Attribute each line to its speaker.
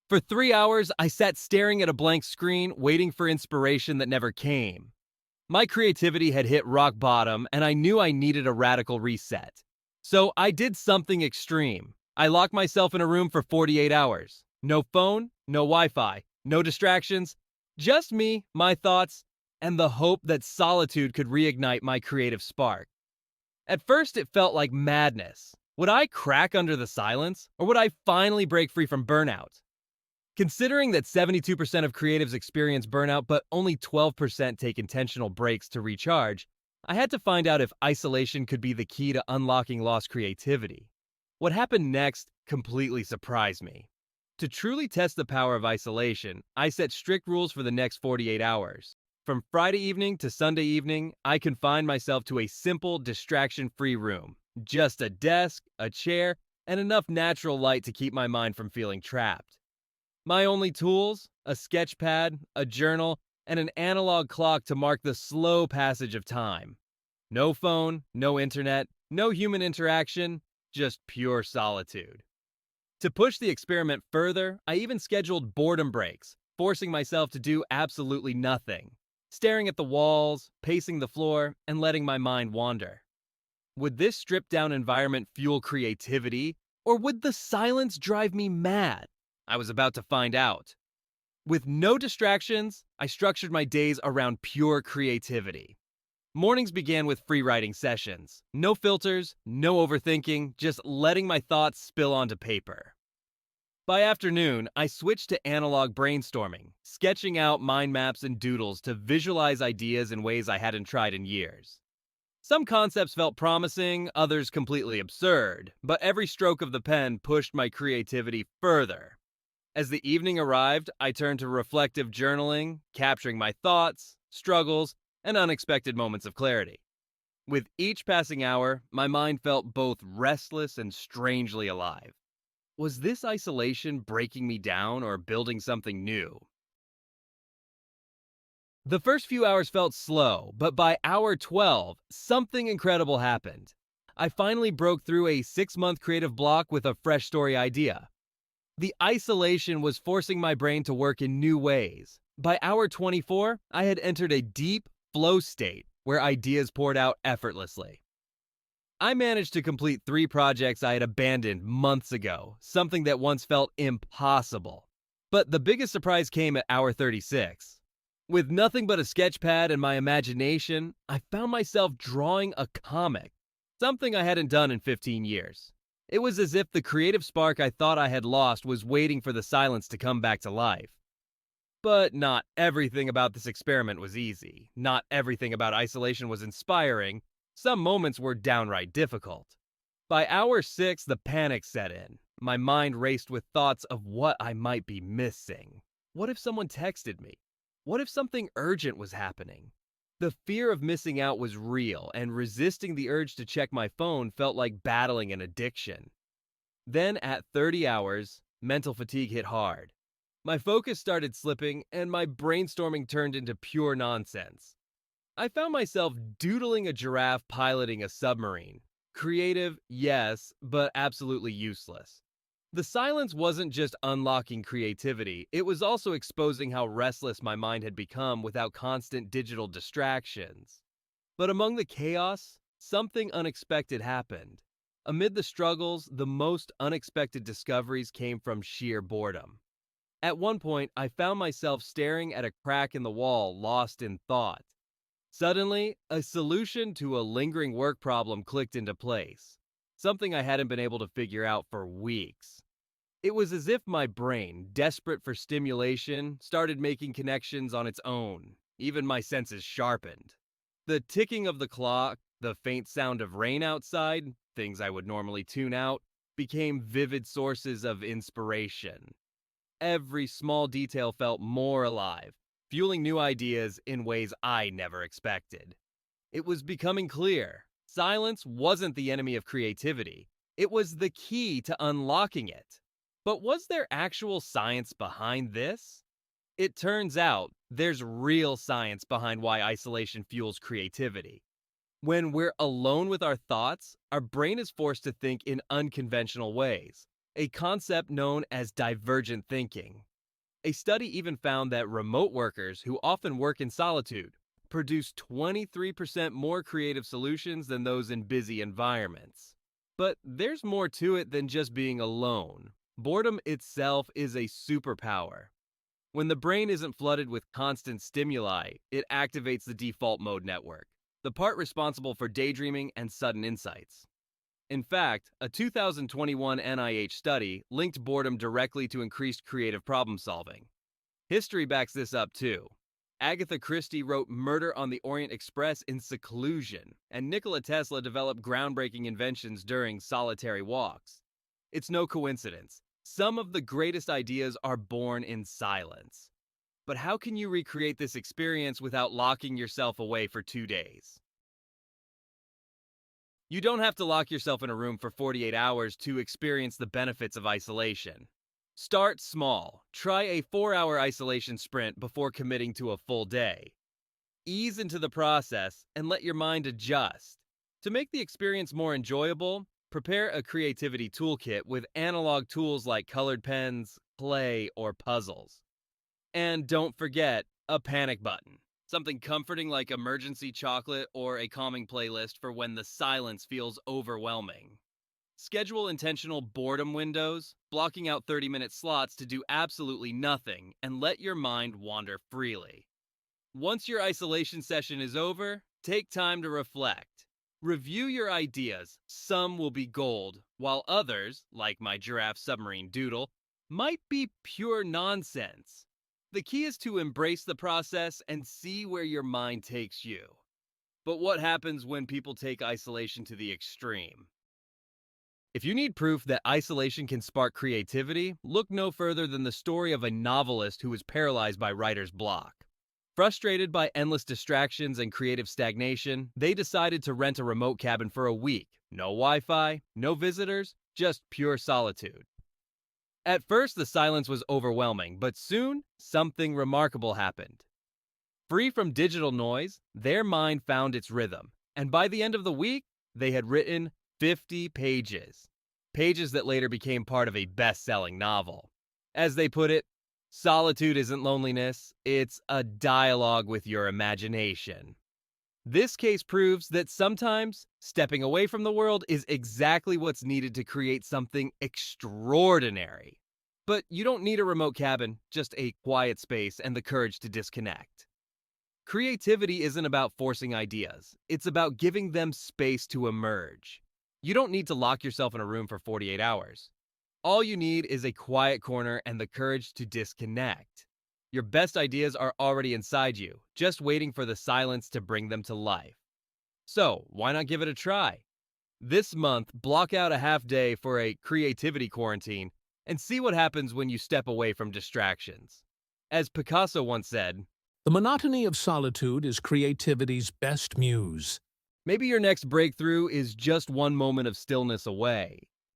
Speaker 1: For 3 hours, I sat staring at a blank screen, waiting for inspiration that never came. My creativity had hit rock bottom, and I knew I needed a radical reset. So I did something extreme. I locked myself in a room for 48 hours. No phone, no Wi Fi, no distractions, just me, my thoughts, and the hope that solitude could reignite my creative spark. At first, it felt like madness. Would I crack under the silence, or would I finally break free from burnout? Considering that 72% of creatives experience burnout, but only 12% take intentional breaks to recharge, I had to find out if isolation could be the key to unlocking lost creativity. What happened next completely surprised me. To truly test the power of isolation, I set strict rules for the next 48 hours. From Friday evening to Sunday evening, I confined myself to a simple, distraction free room. Just a desk, a chair, and enough natural light to keep my mind from feeling trapped. My only tools? A sketch pad, a journal, and an analog clock to mark the slow passage of time. No phone, no internet, no human interaction, just pure solitude. To push the experiment further, I even scheduled boredom breaks, forcing myself to do absolutely nothing, staring at the walls, pacing the floor, and letting my mind wander. Would this stripped down environment fuel creativity, or would the silence drive me mad? I was about to find out. With no distractions, I structured my days around pure creativity. Mornings began with free writing sessions. No filters, no overthinking, just letting my thoughts spill onto paper. By afternoon, I switched to analog brainstorming, sketching out mind maps and doodles to visualize ideas in ways I hadn't tried in years. Some concepts felt promising, others completely absurd, but every stroke of the pen pushed my creativity further. As the evening arrived, I turned to reflective journaling, capturing my thoughts, struggles, and unexpected moments of clarity. With each passing hour, my mind felt both restless and strangely alive. Was this isolation breaking me down or building something new? The first few hours felt slow, but by hour 12, something incredible happened. I finally broke through a 6-month creative block with a fresh story idea. The isolation was forcing my brain to work in new ways. By hour 24, I had entered a deep flow state where ideas poured out effortlessly. I managed to complete 3 projects I had abandoned months ago, something that once felt impossible. But the biggest surprise came at hour 36. With nothing but a sketch pad and my imagination, I found myself drawing a comic, something I hadn't done in 15 years. It was as if the creative spark I thought I had lost was waiting for the silence to come back to life. But not everything about this experiment was easy. Not everything about isolation was inspiring. Some moments were downright difficult. By hour 6, the panic set in. My mind raced with thoughts of what I might be missing. What if someone texted me? What if something urgent was happening? The fear of missing out was real, and resisting the urge to check my phone felt like battling an addiction. Then, at 30 hours, mental fatigue hit hard. My focus started slipping, and my brainstorming turned into pure nonsense. I found myself doodling a giraffe piloting a submarine. Creative, yes, but absolutely useless. The silence wasn't just unlocking creativity, it was also exposing how restless my mind had become without constant digital distractions. But among the chaos, something unexpected happened. Amid the struggles, the most unexpected discoveries came from sheer boredom. At one point, I found myself staring at a crack in the wall, lost in thought. Suddenly, a solution to a lingering work problem clicked into place, something I hadn't been able to figure out for weeks. It was as if my brain, desperate for stimulation, started making connections on its own. Even my senses sharpened. The ticking of the clock, the faint sound of rain outside, things I would normally tune out, became vivid sources of inspiration. Every small detail felt more alive, fueling new ideas in ways I never expected. It was becoming clear. Silence wasn't the enemy of creativity. It was the key to unlocking it. But was there actual science behind this? It turns out there's real science behind why isolation fuels creativity. When we're alone with our thoughts, our brain is forced to think in unconventional ways. a concept known as divergent thinking. A study even found that remote workers who often work in solitude produce 23% more creative solutions than those in busy environments. But there's more to it than just being alone. Boredom itself is a superpower. When the brain isn't flooded with constant stimuli, it activates the default mode network, the part responsible for daydreaming and sudden insights. In fact, a 2021 NIH study linked boredom directly to increased creative problem solving. History backs this up too. Agatha Christie wrote Murder on the Orient Express in seclusion, and Nikola Tesla developed groundbreaking inventions during solitary walks. It's no coincidence. Some of the greatest ideas are born in silence. But how can you recreate this experience without locking yourself away for 2 days? You don't have to lock yourself in a room for 48 hours to experience the benefits of isolation. Start small. Try a 4-hour isolation sprint before committing to a full day. Ease into the process and let your mind adjust. To make the experience more enjoyable, prepare a creativity toolkit with analog tools like colored pens, clay, or puzzles. And don't forget a panic button. Something comforting like emergency chocolate or a calming playlist for when the silence feels overwhelming. Schedule intentional boredom windows, blocking out 30-minute slots to do absolutely nothing and let your mind wander freely. Once your isolation session is over, take time to reflect. Review your ideas. Some will be gold, while others, like my giraffe submarine doodle, might be pure nonsense. The key is to embrace the process and see where your mind takes you. But what happens when people take isolation to the extreme? If you need proof that isolation can spark creativity, look no further than the story of a novelist who was paralyzed by writer's block. Frustrated by endless distractions and creative stagnation, they decided to rent a remote cabin for a week. No Wi-Fi, no visitors, just pure solitude. At first, the silence was overwhelming, but soon, something remarkable happened. Free from digital noise, their mind found its rhythm, and by the end of the week, they had written 50 pages. Pages that later became part of a best-selling novel. As they put it, solitude isn't loneliness, it's a dialogue with your imagination. This case proves that sometimes stepping away from the world is exactly what's needed to create something extraordinary. But you don't need a remote cabin, just a quiet space and the courage to disconnect. Creativity isn't about forcing ideas, it's about giving them space to emerge. You don't need to lock yourself in a room for 48 hours. All you need is a quiet corner and the courage to disconnect. Your best ideas are already inside you, just waiting for the silence to bring them to life. So, why not give it a try? This month, block out a half day for a creativity quarantine and see what happens when you step away from distractions. As Picasso once said,
Speaker 2: "The monotony of solitude is creativity's best muse."
Speaker 1: maybe your next breakthrough is just one moment of stillness away.